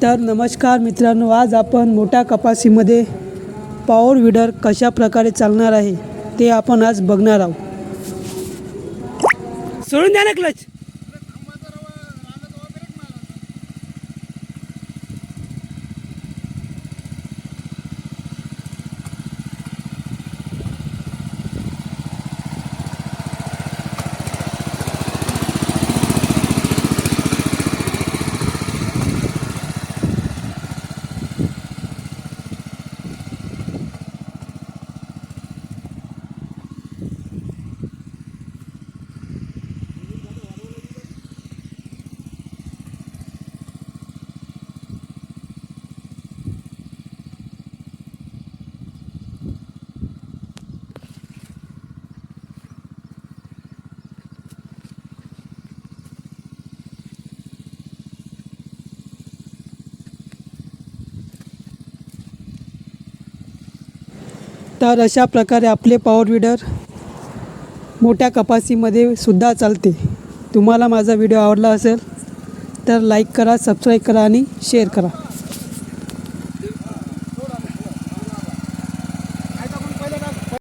तर नमस्कार मित्रांनो, आज आपण मोठ्या कपासीमध्ये पॉवर विडर कशा प्रकारे चालणार आहे ते आपण आज बघणार आहोत। सोडून द्या ना क्लच। तर अशा प्रकारे आपले पॉवर विडर मोठ्या कपासीमध्ये सुद्धा चालते। तुम्हाला माझा व्हिडिओ आवडला असेल तर लाईक करा, सबस्क्राईब करा आणि शेअर करा।